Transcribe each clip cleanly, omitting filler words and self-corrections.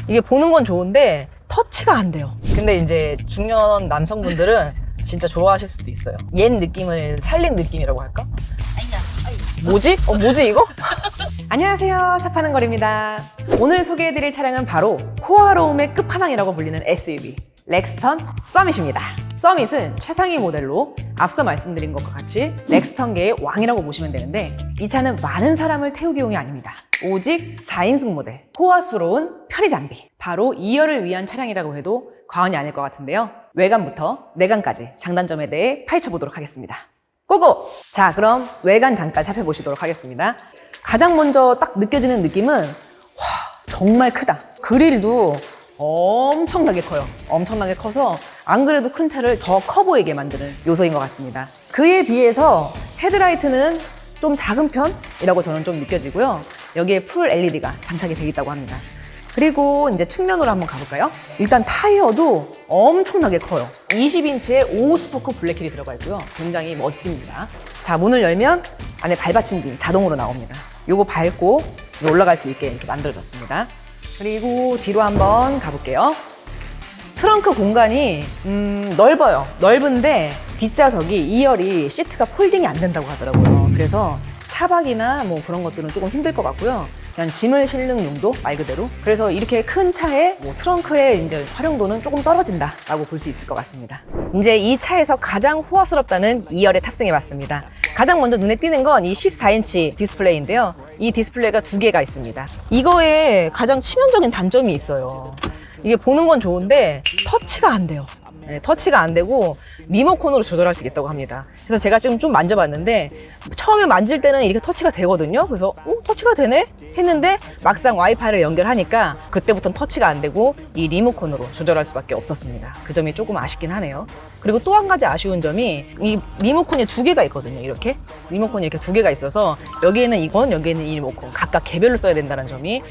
이게 보는 건 좋은데 터치가 안 돼요. 근데 이제 중년 남성분들은 진짜 좋아하실 수도 있어요. 옛 느낌을 살린 느낌이라고 할까? 뭐지? 뭐지 이거? 안녕하세요, 샵하는 거리입니다. 오늘 소개해드릴 차량은 바로 호화로움의 끝판왕이라고 불리는 SUV 렉스턴 서밋입니다. 서밋은 최상위 모델로 앞서 말씀드린 것과 같이 렉스턴계의 왕이라고 보시면 되는데, 이 차는 많은 사람을 태우기용이 아닙니다. 오직 4인승 모델, 호화스러운 편의 장비, 바로 2열을 위한 차량이라고 해도 과언이 아닐 것 같은데요. 외관부터 내관까지 장단점에 대해 파헤쳐보도록 하겠습니다. 고고! 자, 그럼 외관 잠깐 살펴보시도록 하겠습니다. 가장 먼저 딱 느껴지는 느낌은 정말 크다. 그릴도 엄청나게 커요. 엄청나게 커서 안 그래도 큰 차를 더 커 보이게 만드는 요소인 것 같습니다. 그에 비해서 헤드라이트는 좀 작은 편이라고 저는 좀 느껴지고요. 여기에 풀 LED가 장착이 되어 있다고 합니다. 그리고 이제 측면으로 한번 가볼까요? 일단 타이어도 엄청나게 커요. 20인치의 5스포크 블랙휠이 들어가 있고요. 굉장히 멋집니다. 자, 문을 열면 안에 발받침등이 자동으로 나옵니다. 요거 밟고 올라갈 수 있게 이렇게 만들어졌습니다. 그리고 뒤로 한번 가볼게요. 트렁크 공간이 넓어요. 넓은데 뒷좌석이 2열이 시트가 폴딩이 안 된다고 하더라고요. 그래서 차박이나 뭐 그런 것들은 조금 힘들 것 같고요. 그냥 짐을 실는 용도 말 그대로. 그래서 이렇게 큰 차에 트렁크의 이제 활용도는 조금 떨어진다라고 볼 수 있을 것 같습니다. 이제 이 차에서 가장 호화스럽다는 2열에 탑승해봤습니다. 가장 먼저 눈에 띄는 건 이 14인치 디스플레이인데요. 이 디스플레이가 두 개가 있습니다. 이거에 가장 치명적인 단점이 있어요. 이게 보는 건 좋은데 터치가 안 돼요. 네, 터치가 안 되고 리모컨으로 조절할 수 있다고 합니다. 그래서 제가 지금 좀 만져봤는데 처음에 만질 때는 이렇게 터치가 되거든요. 그래서 터치가 되네? 했는데 막상 와이파이를 연결하니까 그때부터는 터치가 안 되고 이 리모컨으로 조절할 수밖에 없었습니다. 그 점이 조금 아쉽긴 하네요. 그리고 또 한 가지 아쉬운 점이 이 리모컨이 두 개가 있거든요. 이렇게 리모컨이 이렇게 두 개가 있어서 여기에는 이건, 여기에는 이 리모컨 각각 개별로 써야 된다는 점이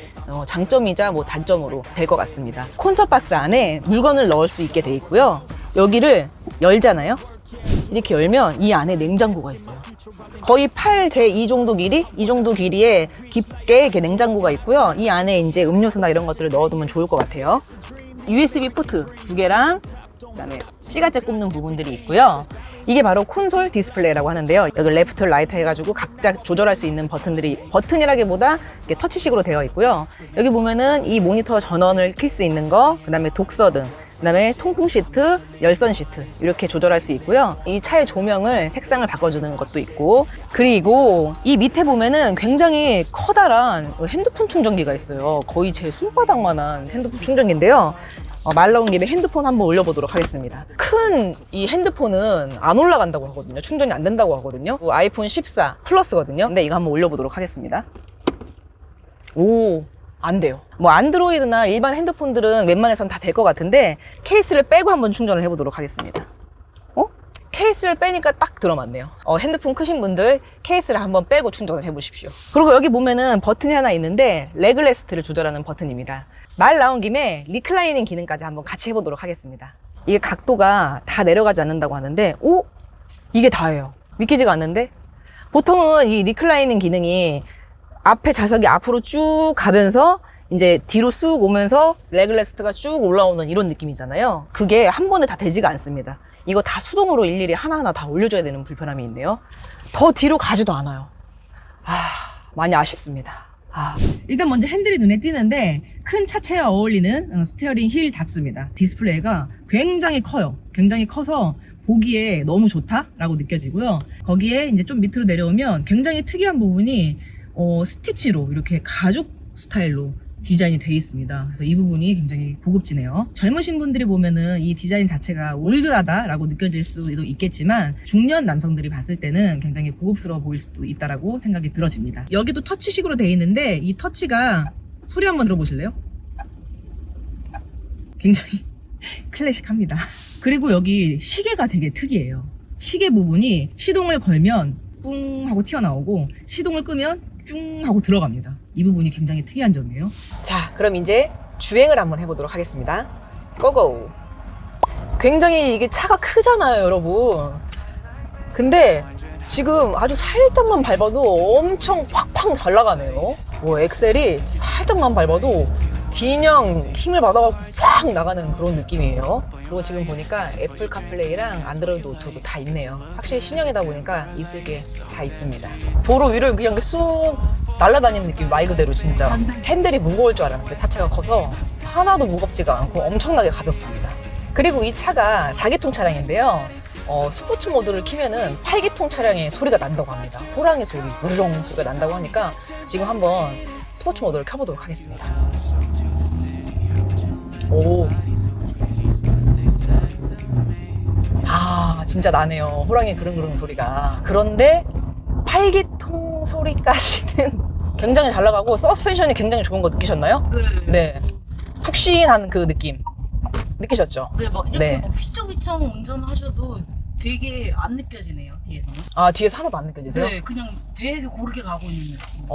장점이자 뭐 단점으로 될 것 같습니다. 콘솔 박스 안에 물건을 넣을 수 있게 돼 있고요. 여기를 열잖아요. 이렇게 열면 이 안에 냉장고가 있어요. 거의 팔 제 2 정도 길이? 이 정도 길이에 깊게 이렇게 냉장고가 있고요. 이 안에 이제 음료수나 이런 것들을 넣어두면 좋을 것 같아요. USB 포트 두 개랑 그다음에 시가제 꼽는 부분들이 있고요. 이게 바로 콘솔 디스플레이라고 하는데요. 여기 레프트, 라이트 해가지고 각자 조절할 수 있는 버튼들이, 버튼이라기보다 이렇게 터치식으로 되어 있고요. 여기 보면은 이 모니터 전원을 켤 수 있는 거, 그다음에 독서등, 그다음에 통풍 시트, 열선 시트 이렇게 조절할 수 있고요. 이 차의 조명을 색상을 바꿔주는 것도 있고, 그리고 이 밑에 보면은 굉장히 커다란 핸드폰 충전기가 있어요. 거의 제 손바닥만한 핸드폰 충전기인데요. 말 나온 김에 핸드폰 한번 올려보도록 하겠습니다. 큰 이 핸드폰은 안 올라간다고 하거든요. 충전이 안 된다고 하거든요. 아이폰 14 플러스거든요. 근데 이거 한번 올려보도록 하겠습니다. 오, 안 돼요. 뭐 안드로이드나 일반 핸드폰들은 웬만해선 다 될 것 같은데 케이스를 빼고 한번 충전을 해보도록 하겠습니다. 케이스를 빼니까 딱 들어맞네요. 핸드폰 크신 분들 케이스를 한번 빼고 충전을 해보십시오. 그리고 여기 보면은 버튼이 하나 있는데 레그레스트를 조절하는 버튼입니다. 말 나온 김에 리클라이닝 기능까지 한번 같이 해보도록 하겠습니다. 이게 각도가 다 내려가지 않는다고 하는데 이게 다예요. 믿기지가 않는데 보통은 이 리클라이닝 기능이 앞에 좌석이 앞으로 쭉 가면서 이제 뒤로 쑥 오면서 레그레스트가 쭉 올라오는 이런 느낌이잖아요. 그게 한 번에 다 되지가 않습니다. 이거 다 수동으로 일일이 하나하나 다 올려줘야 되는 불편함이 있네요. 더 뒤로 가지도 않아요. 많이 아쉽습니다. 일단 먼저 핸들이 눈에 띄는데 큰 차체에 어울리는 스티어링 휠답습니다. 디스플레이가 굉장히 커요. 굉장히 커서 보기에 너무 좋다라고 느껴지고요. 거기에 이제 좀 밑으로 내려오면 굉장히 특이한 부분이 스티치로 이렇게 가죽 스타일로 디자인이 되어 있습니다. 그래서 이 부분이 굉장히 고급지네요. 젊으신 분들이 보면은 이 디자인 자체가 올드하다라고 느껴질 수도 있겠지만 중년 남성들이 봤을 때는 굉장히 고급스러워 보일 수도 있다라고 생각이 들어집니다. 여기도 터치식으로 되어 있는데 이 터치가 소리 한번 들어보실래요? 굉장히 클래식합니다. 그리고 여기 시계가 되게 특이해요. 시계 부분이 시동을 걸면 뿡 하고 튀어나오고 시동을 끄면 쭉 하고 들어갑니다. 이 부분이 굉장히 특이한 점이에요. 자, 그럼 이제 주행을 한번 해보도록 하겠습니다. 고고! 굉장히 이게 차가 크잖아요, 여러분. 근데 지금 아주 살짝만 밟아도 엄청 팍팍 잘 나가네요. 엑셀이 살짝만 밟아도 그냥 힘을 받아갖고 확 나가는 그런 느낌이에요. 그리고 지금 보니까 애플 카플레이랑 안드로이드 오토도 다 있네요. 확실히 신형이다 보니까 있을 게 다 있습니다. 도로 위를 그냥 쑥 날아다니는 느낌, 말 그대로 진짜. 핸들이 무거울 줄 알았는데 차체가 커서 하나도 무겁지가 않고 엄청나게 가볍습니다. 그리고 이 차가 4기통 차량인데요. 스포츠 모드를 키면은 8기통 차량의 소리가 난다고 합니다. 호랑이 소리, 우르렁 소리가 난다고 하니까 지금 한번 스포츠 모드를 켜보도록 하겠습니다. 오. 아, 진짜 나네요. 호랑이 그릉그릉 소리가. 그런데 8기통 소리까지는 굉장히 잘 나가고 서스펜션이 굉장히 좋은 거 느끼셨나요? 네. 푹신한 그 느낌. 느끼셨죠? 네, 막 이렇게 네. 막 휘청휘청 운전하셔도 되게 안 느껴지네요, 뒤에서는. 아, 뒤에서 하나도 안 느껴지세요? 네, 그냥 되게 고르게 가고 있는 느낌.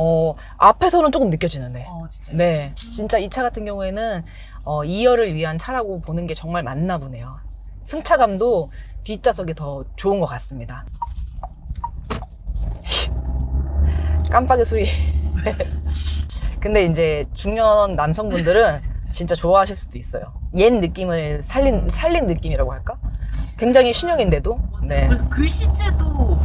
앞에서는 조금 느껴지는데. 진짜. 네. 진짜 이 차 같은 경우에는 2열을 위한 차라고 보는 게 정말 맞나 보네요. 승차감도 뒷좌석이 더 좋은 것 같습니다. 깜빡이 소리. 근데 이제 중년 남성분들은 진짜 좋아하실 수도 있어요. 옛 느낌을 살린 느낌이라고 할까? 굉장히 신형인데도. 네. 그래서 글씨체도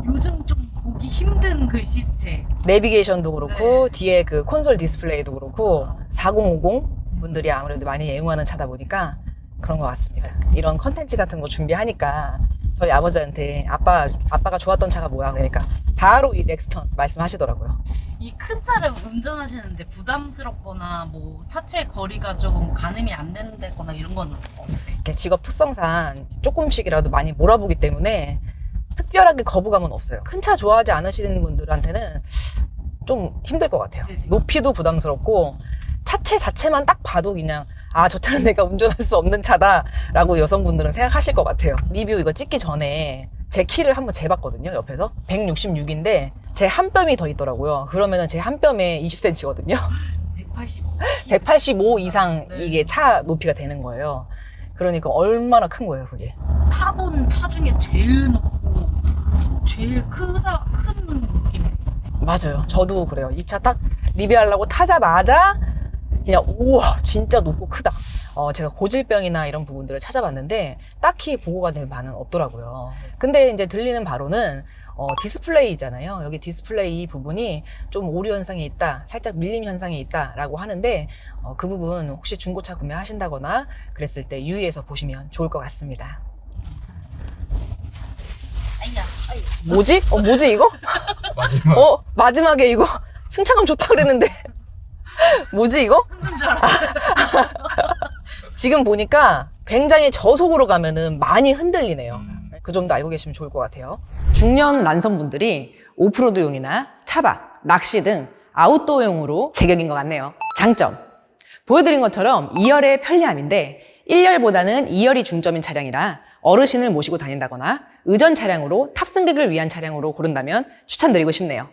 요즘 좀 보기 힘든 글씨체. 내비게이션도 그렇고 뒤에 그 콘솔 디스플레이도 그렇고 4050 분들이 아무래도 많이 애용하는 차다 보니까 그런 것 같습니다. 이런 컨텐츠 같은 거 준비하니까 저희 아버지한테 아빠가 좋았던 차가 뭐야? 그러니까 바로 이 렉스턴 말씀하시더라고요. 이 큰 차를 운전하시는데 부담스럽거나 뭐 차체 거리가 조금 가늠이 안 된다거나 이런 건 없으세요? 이렇게 직업 특성상 조금씩이라도 많이 몰아보기 때문에 특별하게 거부감은 없어요. 큰 차 좋아하지 않으시는 분들한테는 좀 힘들 것 같아요. 네네. 높이도 부담스럽고 차체 자체만 딱 봐도 그냥 저 차는 내가 운전할 수 없는 차다라고 여성분들은 생각하실 것 같아요. 리뷰 이거 찍기 전에 제 키를 한번 재봤거든요. 옆에서 166인데 제 한 뼘이 더 있더라고요. 그러면은 제 한 뼘에 20cm거든요. 185. 185 이상 네. 이게 차 높이가 되는 거예요. 그러니까 얼마나 큰 거예요, 그게. 타본 차 중에 제일 높고 제일 큰 느낌. 맞아요. 저도 그래요. 이 차 딱 리뷰하려고 타자마자 그냥 우와 진짜 높고 크다. 제가 고질병이나 이런 부분들을 찾아봤는데 딱히 보고가 될 바는 없더라고요. 근데 이제 들리는 바로는 디스플레이 있잖아요. 여기 디스플레이 부분이 좀 오류 현상이 있다, 살짝 밀림 현상이 있다라고 하는데 그 부분 혹시 중고차 구매하신다거나 그랬을 때 유의해서 보시면 좋을 것 같습니다. 아이야. 뭐지? 뭐지 이거? 마지막. 마지막에 이거 승차감 좋다 그랬는데 뭐지 이거? 흔든 줄 알았어요. 지금 보니까 굉장히 저속으로 가면은 많이 흔들리네요. 그 점도 알고 계시면 좋을 것 같아요. 중년 남성분들이 오프로드용이나 차박, 낚시 등 아웃도어용으로 제격인 것 같네요. 장점. 보여드린 것처럼 2열의 편리함인데 1열보다는 2열이 중점인 차량이라 어르신을 모시고 다닌다거나 의전 차량으로 탑승객을 위한 차량으로 고른다면 추천드리고 싶네요.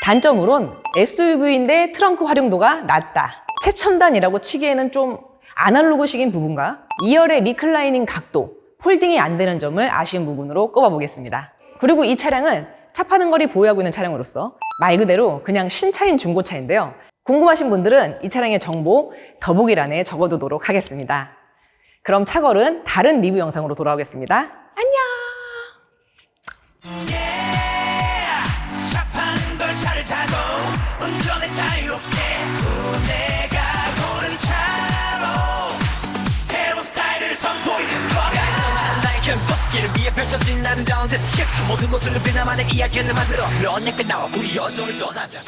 단점으론 SUV인데 트렁크 활용도가 낮다. 최첨단이라고 치기에는 좀 아날로그식인 부분과 2열의 리클라이닝 각도, 폴딩이 안 되는 점을 아쉬운 부분으로 꼽아보겠습니다. 그리고 이 차량은 차 파는 거리 보유하고 있는 차량으로서 말 그대로 그냥 신차인 중고차인데요. 궁금하신 분들은 이 차량의 정보 더보기란에 적어두도록 하겠습니다. 그럼 차걸은 다른 리뷰 영상으로 돌아오겠습니다. 안녕! 차 파는 걸 차를 타고 운전에 자유롭게 내가 고른 차로 새로운 스타일을 선보이는 거야. 나의 캠퍼스길을 위해 펼쳐진 아름다운 데스크 모든 곳을 누비 나만의 이야기를 만들어 그러니까 나와 우리 여정을 떠나자.